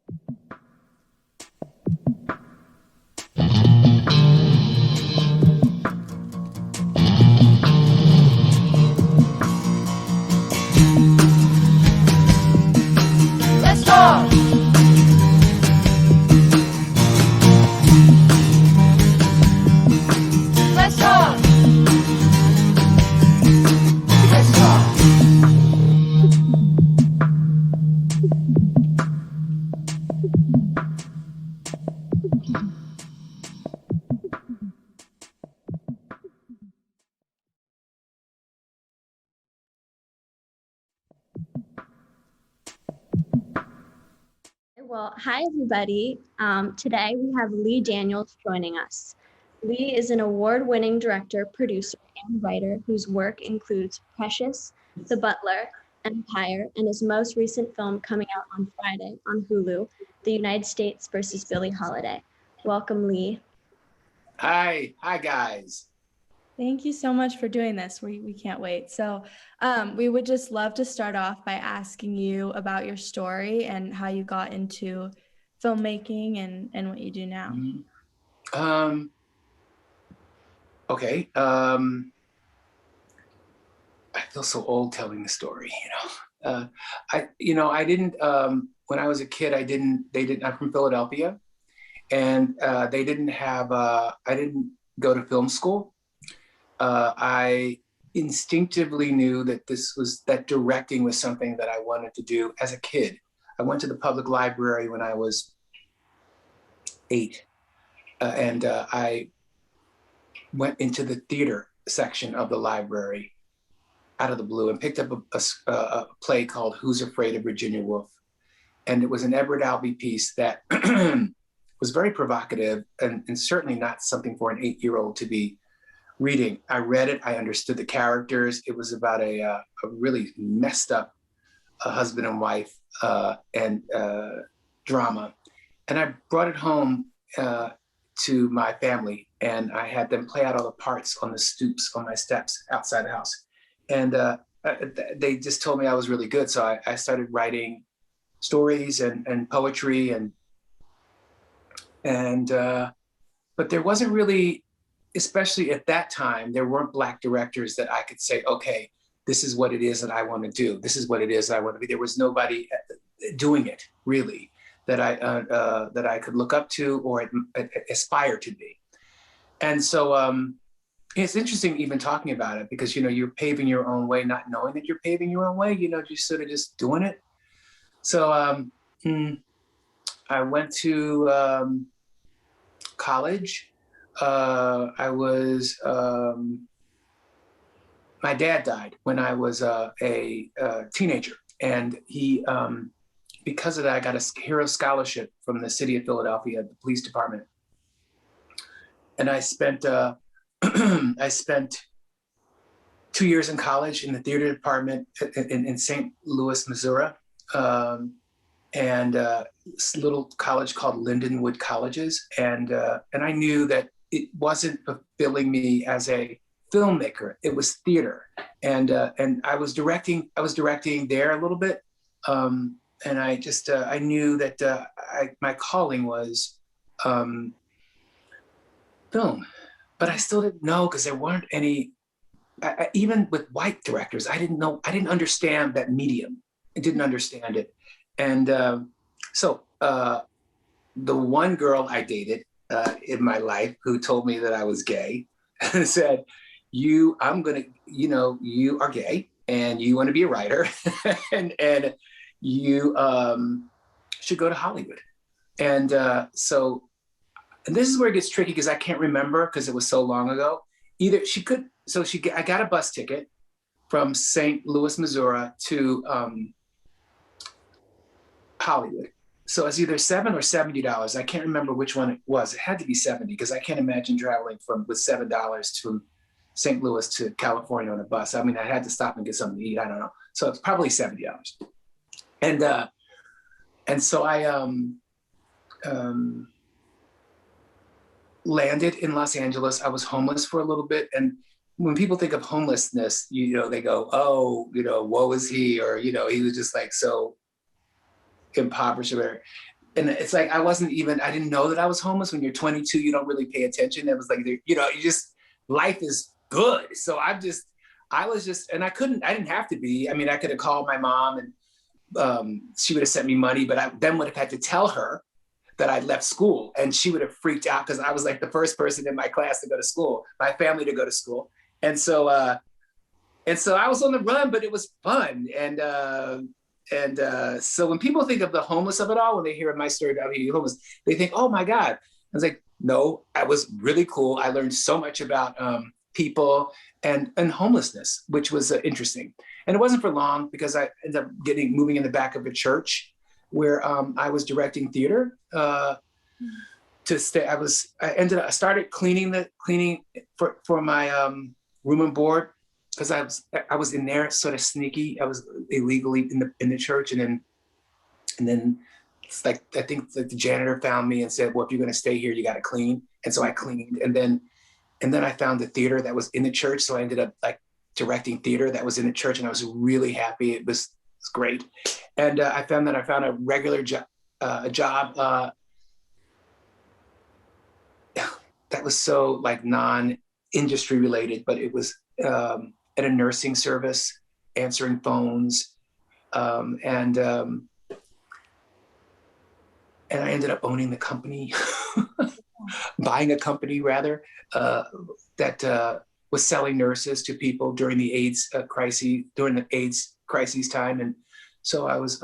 Let's talk. Let's talk. Let's talk. Well, hi everybody. Today we have Lee Daniels joining us. Lee is an award-winning director, producer, and writer whose work includes Precious, The Butler, Empire, and his most recent film coming out on Friday on Hulu, The United States versus Billie Holiday. Welcome, Lee. Hi guys. Thank you so much for doing this. We can't wait. So we would just love to start off by asking you about your story and how you got into filmmaking and what you do now. Okay. I feel so old telling the story, I didn't, when I was a kid, I'm from Philadelphia, and I didn't go to film school. I instinctively knew that directing was something that I wanted to do as a kid. I went to the public library when I was 8, and I went into the theater section of the library out of the blue and picked up a play called Who's Afraid of Virginia Woolf? And it was an Edward Albee piece that was very provocative and certainly not something for an 8-year-old to be reading. I read it, I understood the characters. It was about a really messed up husband and wife and drama. And I brought it home to my family, and I had them play out all the parts on the stoops, on my steps outside the house. And they just told me I was really good. So I started writing stories and poetry but there wasn't really, especially at that time, there weren't Black directors that I could say, okay, this is what it is that I want to do. This is what it is that I want to be. There was nobody doing it really that I could look up to or aspire to be. And so it's interesting even talking about it because, you're paving your own way, not knowing that you're paving your own way, just sort of just doing it. So I went to college. My dad died when I was a teenager, and he, because of that, I got a Hero Scholarship from the city of Philadelphia, the police department, and I spent 2 years in college in the theater department in St. Louis, Missouri, and this little college called Lindenwood Colleges, and I knew that it wasn't fulfilling me as a filmmaker. It was theater, and I was directing there a little bit, and I just I knew that my calling was film, but I still didn't know because there weren't any. Even with white directors, I didn't understand that medium. I didn't understand it, and so the one girl I dated in my life who told me that I was gay said, you are gay and you want to be a writer and you should go to Hollywood. And and this is where it gets tricky because I can't remember because it was so long ago. I got a bus ticket from St. Louis, Missouri to Hollywood. So it's either $7 or $70. I can't remember which one it was. It had to be 70 because I can't imagine traveling with $7 from St. Louis to California on a bus. I mean, I had to stop and get something to eat. I don't know. So it's probably $70. And so I landed in Los Angeles. I was homeless for a little bit. And when people think of homelessness, they go, oh, woe is he, or, he was just like so impoverished or whatever. and it's like, I didn't know that I was homeless. When you're 22, you don't really pay attention. It was like, life is good. So I was just, and I didn't have to be. I mean, I could have called my mom and she would have sent me money, but I then would have had to tell her that I left school, and she would have freaked out because I was like the first person in my class to go to school, my family to go to school. And so I was on the run, but it was fun. And so when people think of the homeless of it all, when they hear my story about being homeless, they think, oh my God. I was like, no, I was really cool. I learned so much about people and homelessness, which was interesting. And it wasn't for long because I ended up moving in the back of a church where I was directing theater to stay. I started cleaning for my room and board, because I was in there sort of sneaky. I was illegally in the church, and then it's like, I think that the janitor found me and said, well, if you're going to stay here, you got to clean. And so I cleaned, and then I found the theater that was in the church. So I ended up like directing theater that was in the church, and I was really happy. It was great. And I found a regular job that was so like non-industry related, but it was at a nursing service, answering phones, and I ended up owning the company, buying a company rather, that was selling nurses to people during the AIDS crisis time. And so I was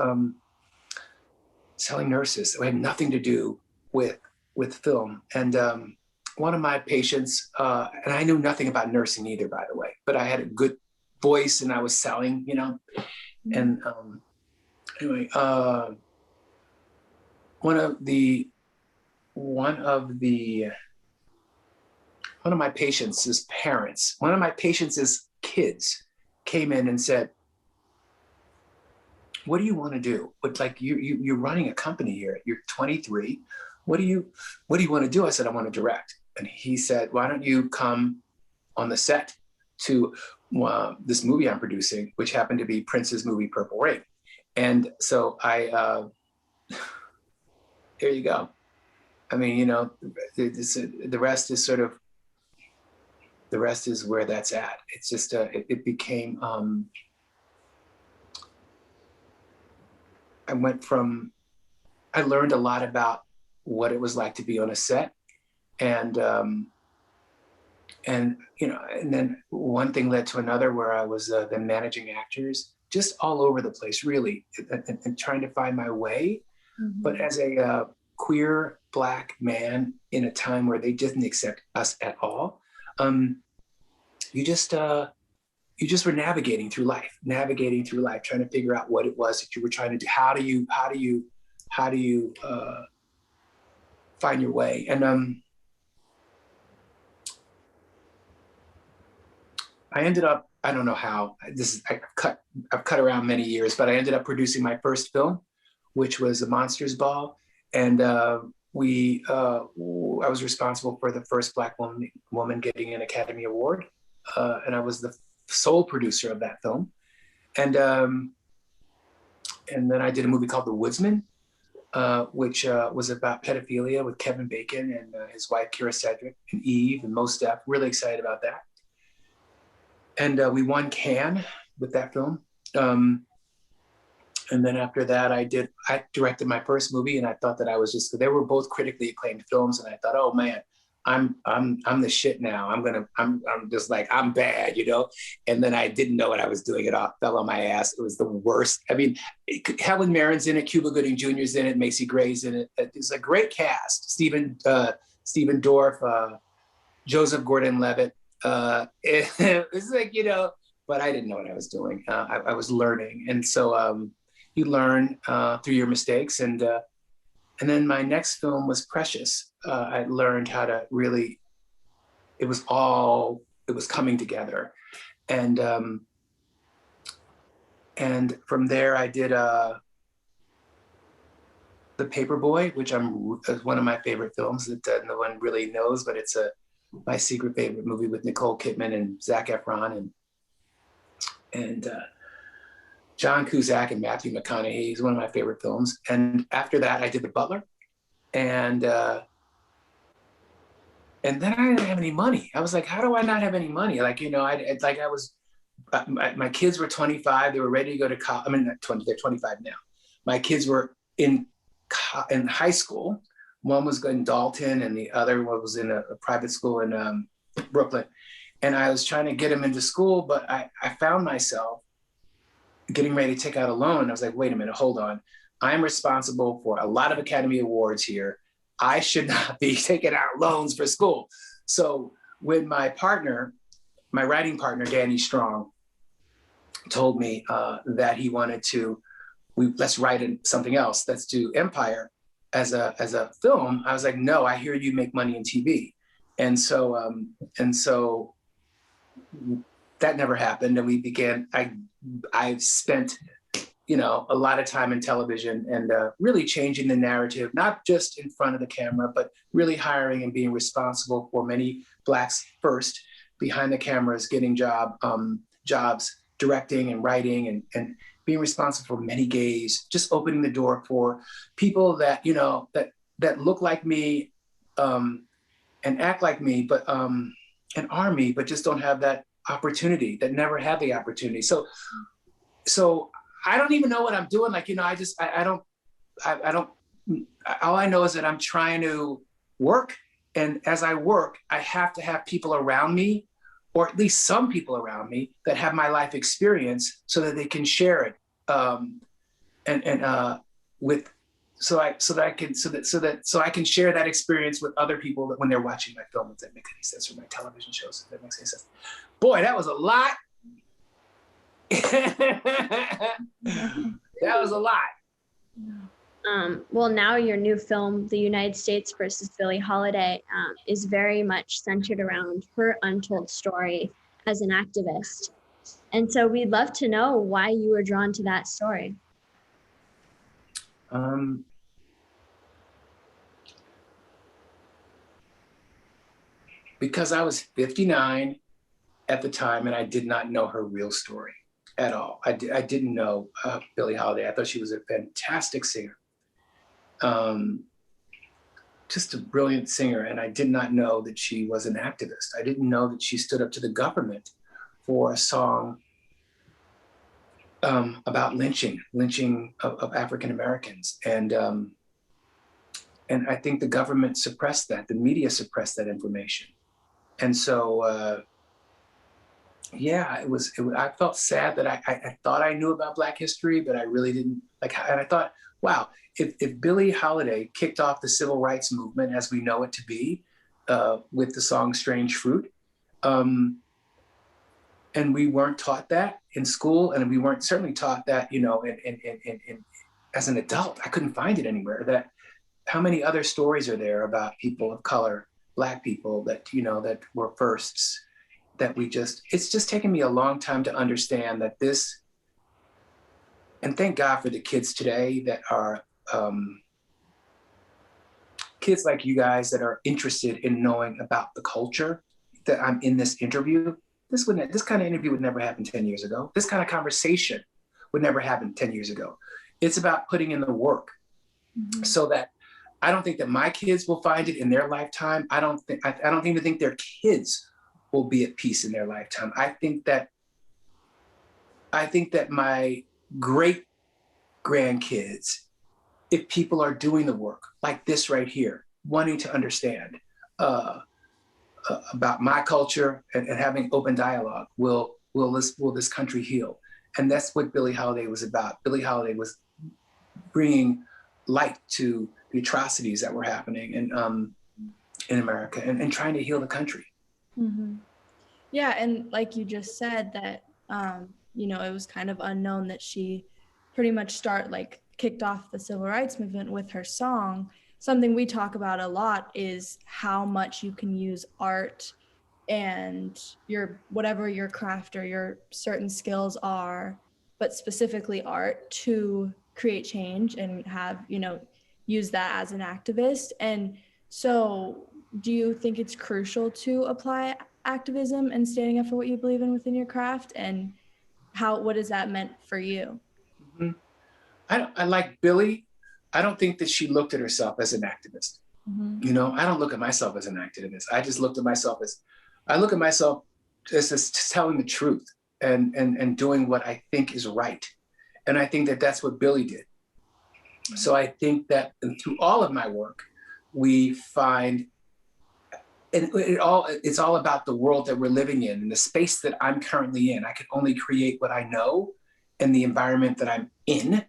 selling nurses. It had nothing to do with film. And one of my patients, and I knew nothing about nursing either, by the way, but I had a good voice and I was selling, and anyway, one of my patients' parents, one of my patients' kids came in and said, what do you want to do? But like, you're running a company here. You're 23. What do you want to do? I said, I want to direct. And he said, why don't you come on the set to this movie I'm producing, which happened to be Prince's movie, Purple Rain. And so there you go. I mean, the rest is where that's at. It's just, it became, I learned a lot about what it was like to be on a set. And then one thing led to another, where I was then managing actors just all over the place, really, and trying to find my way. Mm-hmm. But as a queer Black man in a time where they didn't accept us at all, you just were navigating through life, trying to figure out what it was that you were trying to do. How do you find your way? And I ended up, I don't know how, I've cut around many years, but I ended up producing my first film, which was A Monsters Ball. And I was responsible for the first Black woman getting an Academy Award. And I was the sole producer of that film. And then I did a movie called The Woodsman, which was about pedophilia with Kevin Bacon and his wife, Kira Sedgwick, and Eve and Mos Def. Really excited about that. And we won Cannes with that film. And then after that, I directed my first movie, and I thought that they were both critically acclaimed films. And I thought, oh man, I'm the shit now. I'm just like, I'm bad, And then I didn't know what I was doing. It all fell on my ass. It was the worst. I mean, Helen Mirren's in it, Cuba Gooding Jr.'s in it, Macy Gray's in it. It's a great cast. Stephen Dorff, Joseph Gordon-Levitt. It's like, but I didn't know what I was doing. I was learning. And so you learn through your mistakes. And then my next film was Precious. I learned how to really, it was coming together. And from there I did The Paperboy, which is one of my favorite films that no one really knows, but it's my secret favorite movie with Nicole Kidman and Zac Efron and John Cusack and Matthew McConaughey. Is one of my favorite films. And after that, I did The Butler, And then I didn't have any money. I was like, how do I not have any money? Like, you know, I was, my kids were 25. They were ready to go to college. I mean, not 20, they're 25 now. My kids were in high school. One was in Dalton and the other one was in a private school in Brooklyn. And I was trying to get them into school, but I found myself getting ready to take out a loan. I was like, wait a minute, hold on. I'm responsible for a lot of Academy Awards here. I should not be taking out loans for school. So when my partner, my writing partner, Danny Strong, told me that he wanted to, let's write something else. Let's do Empire as a film. I was like, no, I hear you make money in TV. And so that never happened. And we began, I've spent, you know, a lot of time in television and really changing the narrative, not just in front of the camera, but really hiring and being responsible for many Blacks first behind the cameras, getting jobs, directing and writing and being responsible for many gays, just opening the door for people that, you know, that look like me and act like me, but and are me, but just don't have that opportunity, that never had the opportunity. So I don't even know what I'm doing. Like, you know, I don't, all I know is that I'm trying to work. And as I work, I have to have people around me, or at least some people around me that have my life experience so that they can share it. So I can share that experience with other people that when they're watching my film, if that makes any sense, or my television shows, if that makes any sense. Boy, that was a lot. That was a lot. Well, now your new film, The United States versus Billie Holiday, is very much centered around her untold story as an activist. And so we'd love to know why you were drawn to that story. Because I was 59 at the time and I did not know her real story at all. I didn't know Billie Holiday. I thought she was a fantastic singer. Just a brilliant singer. And I did not know that she was an activist. I didn't know that she stood up to the government for a song about lynching of African Americans. And I think the government suppressed that, the media suppressed that information. And so, yeah, I felt sad that I thought I knew about Black history, but I really didn't. And I thought, wow, if Billie Holiday kicked off the civil rights movement as we know it to be with the song Strange Fruit, and we weren't taught that in school, and we weren't certainly taught that, you know, in as an adult, I couldn't find it anywhere. That how many other stories are there about people of color, Black people that, you know, that were firsts, that it's just taken me a long time to understand that this, and thank God for the kids today that are kids like you guys that are interested in knowing about the culture that I'm in this interview. This kind of interview would never happen 10 years ago. This kind of conversation would never happen 10 years ago. It's about putting in the work so that I don't think that my kids will find it in their lifetime. I don't even think their kids will be at peace in their lifetime. I think that my great grandkids, if people are doing the work like this right here, wanting to understand about my culture and having open dialogue, will this country heal? And that's what Billie Holiday was about. Billie Holiday was bringing light to the atrocities that were happening in America and trying to heal the country. Mm-hmm. Yeah, and like you just said that, you know, it was kind of unknown that she pretty much kicked off the civil rights movement with her song. Something we talk about a lot is how much you can use art and whatever your craft or your certain skills are, but specifically art, to create change and have, you know, use that as an activist. And so do you think it's crucial to apply activism and standing up for what you believe in within your craft? And what has that meant for you? I like Billie. I don't think that she looked at herself as an activist. You know, I don't look at myself as an activist. I just looked at myself as, I look at myself as telling the truth and doing what I think is right. And I think that that's what Billie did. So I think that through all of my work, we find, and it's all about the world that we're living in and the space that I'm currently in. I can only create what I know and the environment that I'm in.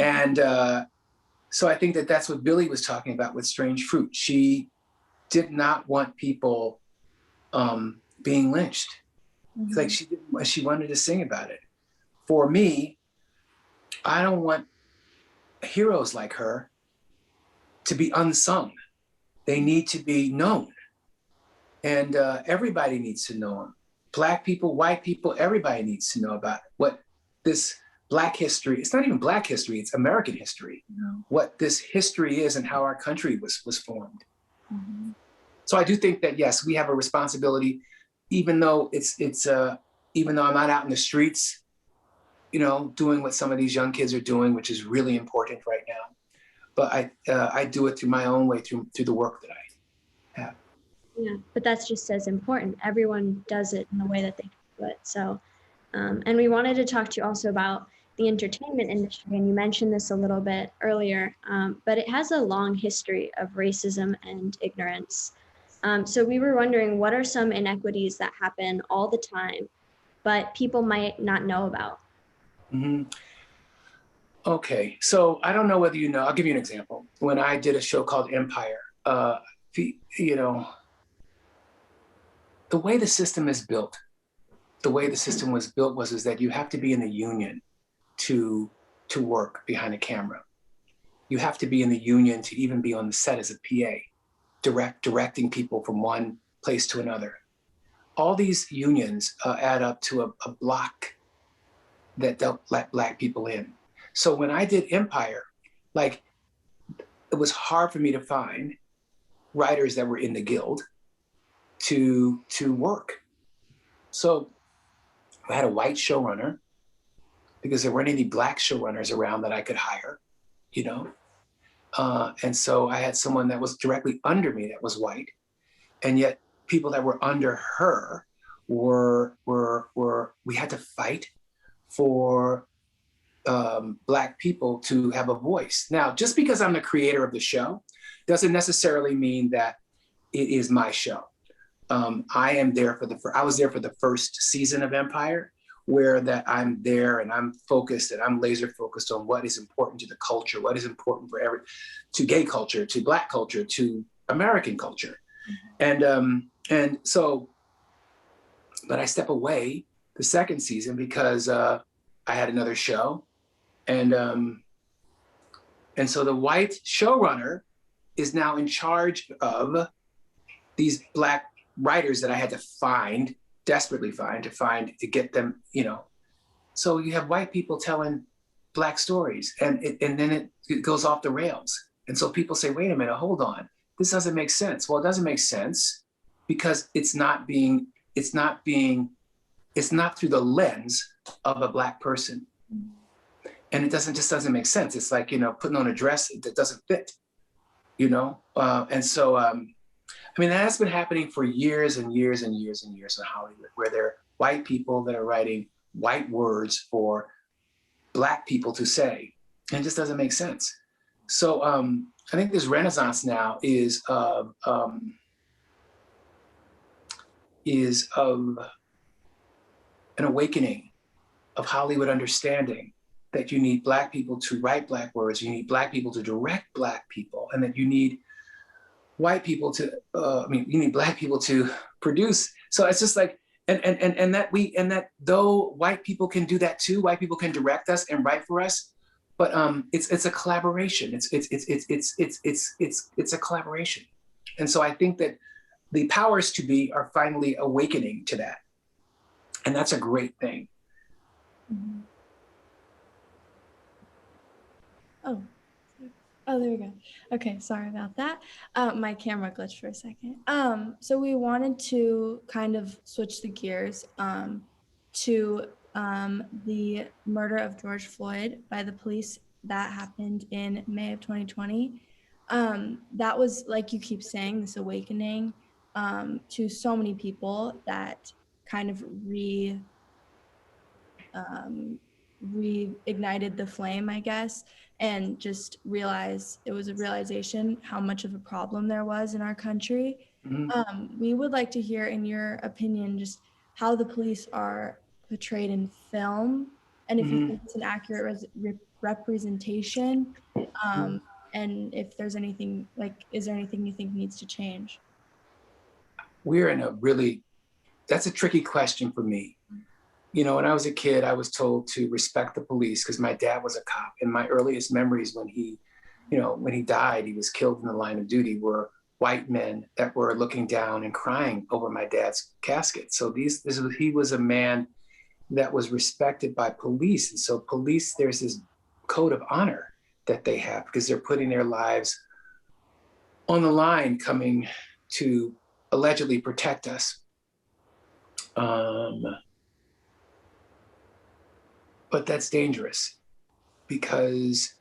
And so I think that that's what Billie was talking about with Strange Fruit. She did not want people being lynched. It's like she wanted to sing about it. For me, I don't want heroes like her to be unsung. They need to be known. And everybody needs to know them. Black people, white people, everybody needs to know about what this Black history, it's not even Black history, it's American history, what this history is and how our country was formed. So I do think that, yes, we have a responsibility, even though even though I'm not out in the streets, you know, doing what some of these young kids are doing, which is really important right now. But I do it through my own way, through the work that I have. Yeah, but that's just as important. Everyone does it in the way that they do it. So, and we wanted to talk to you also about the entertainment industry, and you mentioned this a little bit earlier, but it has a long history of racism and ignorance. So we were wondering, what are some inequities that happen all the time, but people might not know about? Okay, so I don't know whether you know, I'll give you an example. When I did a show called Empire, you know, the way the system is built, the way the system was built is that you have to be in a union to work behind a camera. You have to be in the union to even be on the set as a PA, directing people from one place to another. All these unions add up to a block that don't let Black people in. So when I did Empire, like, it was hard for me to find writers that were in the guild to work. So I had a white showrunner because there weren't any Black showrunners around that I could hire, you know? And so I had someone that was directly under me that was white. And yet people that were under her we had to fight for Black people to have a voice. Now, just because I'm the creator of the show doesn't necessarily mean that it is my show. I am there I was there for the first season of Empire, where that I'm there and I'm focused and I'm laser focused on what is important to the culture, what is important to gay culture, to Black culture, to American culture. And so, but I step away the second season because I had another show. And so the white showrunner is now in charge of these Black writers that I had to desperately find to get them, you know. So you have white people telling Black stories, and then it goes off the rails. And so people say, wait a minute, hold on, this doesn't make sense. Well, it doesn't make sense because it's not through the lens of a Black person. And it just doesn't make sense. It's like, you know, putting on a dress that doesn't fit, you know? And so, I mean, that's been happening for years and years and years and years in Hollywood, where there are white people that are writing white words for Black people to say, and it just doesn't make sense. So I think this renaissance now is of an awakening of Hollywood understanding that you need Black people to write Black words, you need Black people to direct Black people, and that you need white people to, you need Black people to produce. So it's just like, and that though white people can do that too, white people can direct us and write for us, but it's a collaboration. It's a collaboration. And so I think that the powers to be are finally awakening to that. And that's a great thing. Oh, there we go. Okay, sorry about that. My camera glitched for a second. So we wanted to kind of switch the gears to the murder of George Floyd by the police that happened in May of 2020. That was, like you keep saying, this awakening to so many people that kind of reignited the flame, I guess, and just realize it was a realization how much of a problem there was in our country. We would like to hear, in your opinion, just how the police are portrayed in film, and if you think it's an accurate representation, and if there's anything, like, is there anything you think needs to change? We're in a really, that's a tricky question for me. You know, when I was a kid, I was told to respect the police because my dad was a cop. And my earliest memories when he, you know, when he died, he was killed in the line of duty, were white men that were looking down and crying over my dad's casket. So he was a man that was respected by police. And so police, there's this code of honor that they have because they're putting their lives on the line, coming to allegedly protect us. But that's dangerous because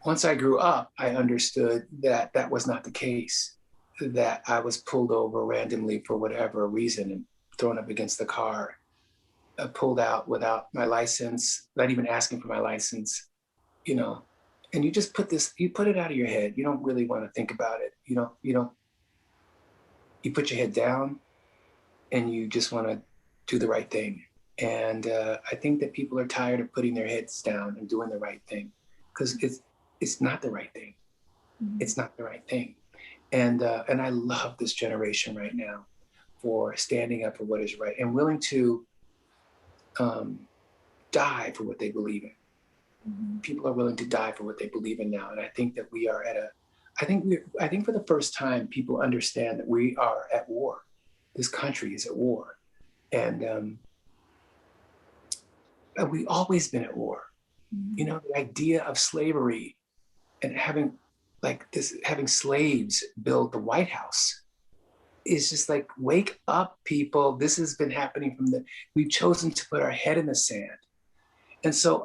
once I grew up, I understood that that was not the case, that I was pulled over randomly for whatever reason and thrown up against the car, pulled out without my license, not even asking for my license, you know, and you just put it out of your head. You don't really want to think about it. You put your head down and you just want to do the right thing. And I think that people are tired of putting their heads down and doing the right thing because it's not the right thing. It's not the right thing. And I love this generation right now for standing up for what is right and willing to die for what they believe in. People are willing to die for what they believe in now. And I think that we are I think for the first time, people understand that we are at war. This country is at war. And we've always been at war. You know, the idea of slavery and having slaves build the White House is just like, wake up, people. This has been happening we've chosen to put our head in the sand. And so,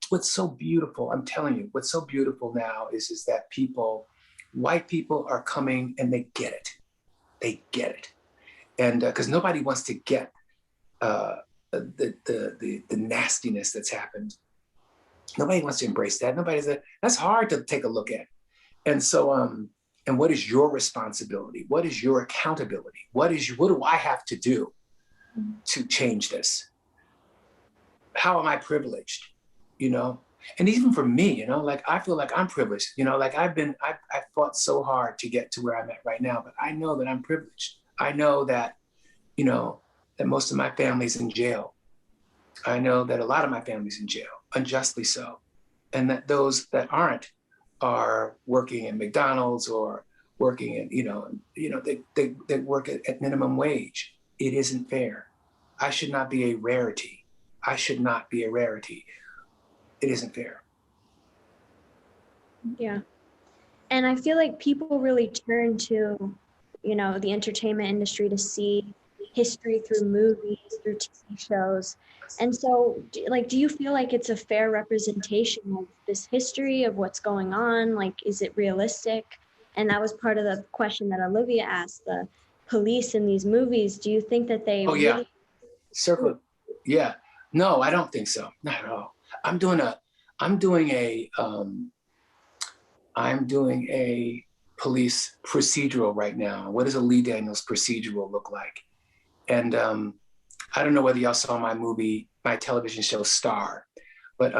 what's so beautiful, I'm telling you, what's so beautiful now is that white people are coming and they get it. They get it. And because nobody wants to get the nastiness that's happened. Nobody wants to embrace that. That's hard to take a look at. And so, and what is your responsibility? What is your accountability? What do I have to do to change this? How am I privileged? You know? And even for me, you know, like I feel like I'm privileged, you know, like I've fought so hard to get to where I'm at right now, but I know that I'm privileged. I know that, you know, that most of my family's in jail. I know that a lot of my family's in jail, unjustly so. And that those that aren't are working in McDonald's or working in, they work at minimum wage. It isn't fair. I should not be a rarity. I should not be a rarity. It isn't fair. Yeah. And I feel like people really turn to, you know, the entertainment industry to see history through movies, through TV shows. And so, do you feel like it's a fair representation of this history, of what's going on? Like, is it realistic? And that was part of the question that Olivia asked, the police in these movies. Do you think that they yeah. Circle. Yeah. No, I don't think so. Not at all. I'm doing a police procedural right now. What does a Lee Daniels procedural look like? And I don't know whether y'all saw my television show Star, but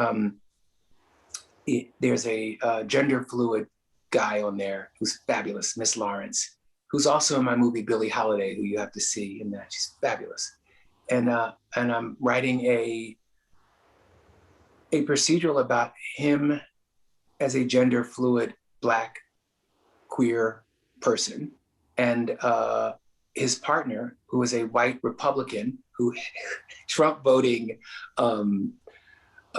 there's a gender fluid guy on there who's fabulous, Miss Lawrence, who's also in my movie Billie Holiday, who you have to see in that. She's fabulous. And I'm writing a procedural about him as a gender fluid Black queer person, and his partner, who is a white Republican, who Trump voting a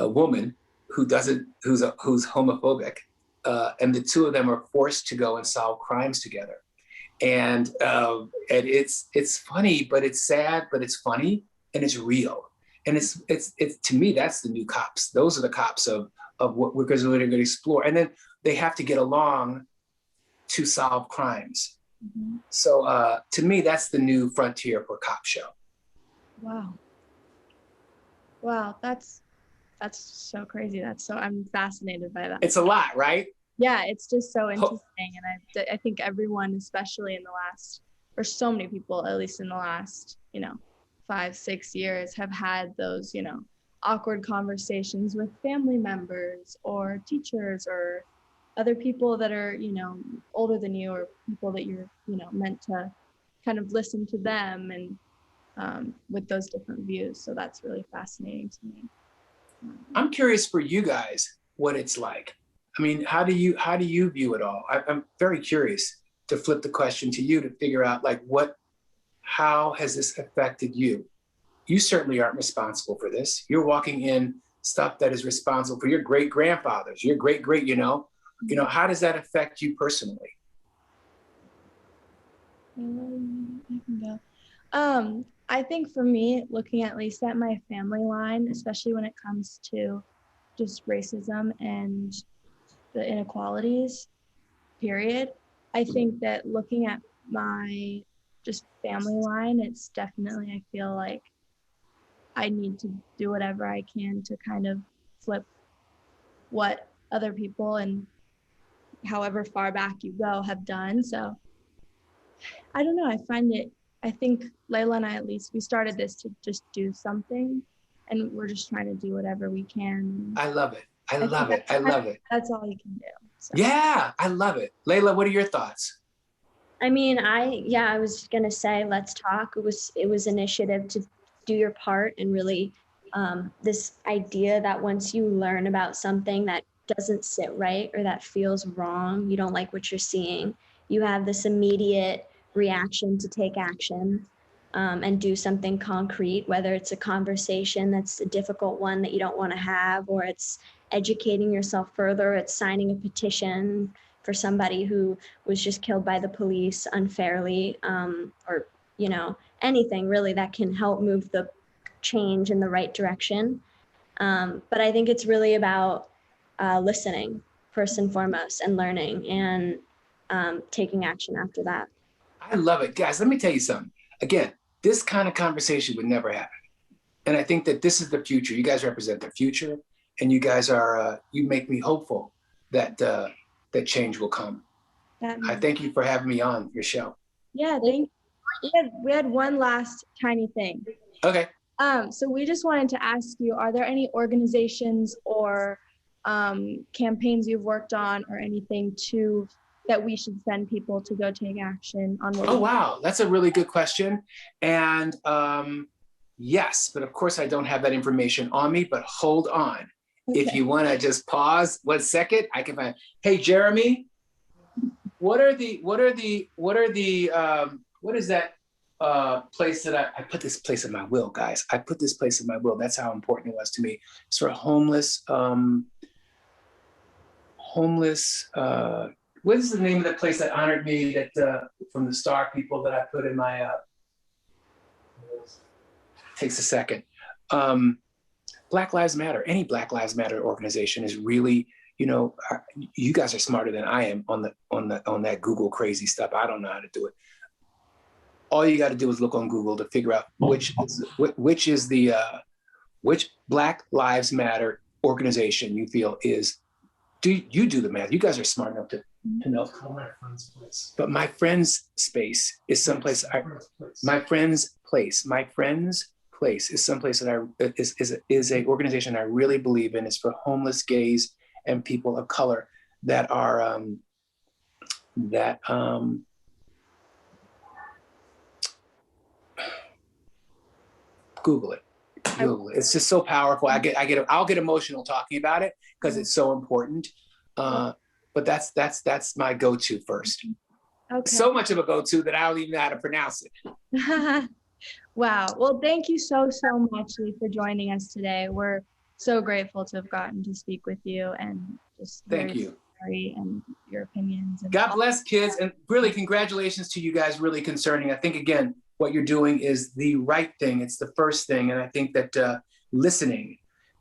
woman who's homophobic, and the two of them are forced to go and solve crimes together. And it's funny, but it's sad, but it's funny, and it's real. And it's to me, that's the new cops. Those are the cops of what we're going to explore. And then they have to get along to solve crimes. Mhm. So to me, that's the new frontier for cop show. Wow. Wow, that's so crazy. I'm fascinated by that. It's a lot, right? Yeah, it's just so interesting, and I think everyone, especially in the last, or so many people, at least in the last, 5-6 years, have had those, awkward conversations with family members or teachers or other people that are, older than you, or people that you're, meant to kind of listen to them, and with those different views. So that's really fascinating to me. I'm curious for you guys what it's like. I mean, how do you view it all? I'm very curious to flip the question to you to figure out like how has this affected you? You certainly aren't responsible for this. You're walking in stuff that is responsible for your great grandfathers, your great, how does that affect you personally? I can go. I think for me, looking at least at my family line, especially when it comes to just racism and the inequalities, period, I think that looking at my just family line, it's definitely, I feel like I need to do whatever I can to kind of flip what other people, and however far back you go, have done. So I don't know. I think Layla and I, at least, we started this to just do something, and we're just trying to do whatever we can. I love it. I love it. That's all you can do. So. Yeah, I love it. Layla, what are your thoughts? I mean, I was gonna say, let's talk. It was initiative to do your part, and really this idea that once you learn about something that doesn't sit right or that feels wrong, you don't like what you're seeing, you have this immediate reaction to take action and do something concrete, whether it's a conversation that's a difficult one that you don't want to have, or it's educating yourself further, it's signing a petition for somebody who was just killed by the police unfairly, or anything really that can help move the change in the right direction. But I think it's really about listening first and foremost, and learning, and taking action after that. I love it. Guys, let me tell you something. Again, this kind of conversation would never happen. And I think that this is the future. You guys represent the future, and you guys are, you make me hopeful that that change will come. I thank you for having me on your show. Yeah, thank you. We had one last tiny thing. Okay. So we just wanted to ask you, are there any organizations or campaigns you've worked on, or anything that we should send people to go take action on? Oh, wow. That's a really good question. And yes, but of course I don't have that information on me, but hold on. Okay. If you want to just pause 1 second, I can find, hey, Jeremy, what is that place that I put this place in my will, guys. I put this place in my will. That's how important it was to me. It's for homeless, what is the name of the place that honored me, that from the Star people, that I put in my, takes a second. Black Lives Matter, any Black Lives Matter organization is really, you guys are smarter than I am on that Google crazy stuff. I don't know how to do it. All you got to do is look on Google to figure out which Black Lives Matter organization you feel is. You do the math. You guys are smart enough to know. But my friend's space is someplace. My friend's place is someplace that is a organization I really believe in. It's for homeless gays and people of color that are Google it. It's just so powerful. I'll get emotional talking about it because it's so important. But that's my go-to first. Okay. So much of a go-to that I don't even know how to pronounce it. Wow. Well, thank you so much, Lee, for joining us today. We're so grateful to have gotten to speak with you, and just thank you. story and your opinions. And God bless, kids, and really congratulations to you guys. Really concerning. I think again, what you're doing is the right thing. It's the first thing, and I think that listening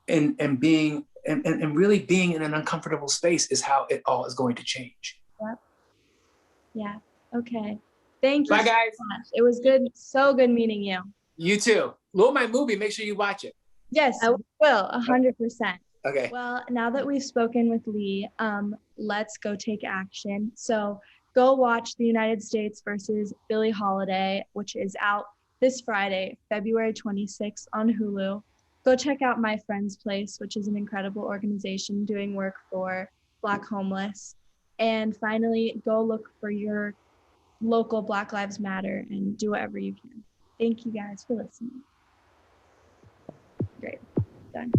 and being and really being in an uncomfortable space is how it all is going to change. Yep. Yeah. Okay. Thank you Bye, so guys. much. It was good. So good meeting you. You too. Love my movie. Make sure you watch it. Yes, I will. 100%. Okay. Well, now that we've spoken with Lee, let's go take action. So go watch the United States versus Billie Holiday, which is out this Friday, February 26th on Hulu. Go check out My Friend's Place, which is an incredible organization doing work for Black homeless. And finally, go look for your local Black Lives Matter and do whatever you can. Thank you guys for listening. Great. Done.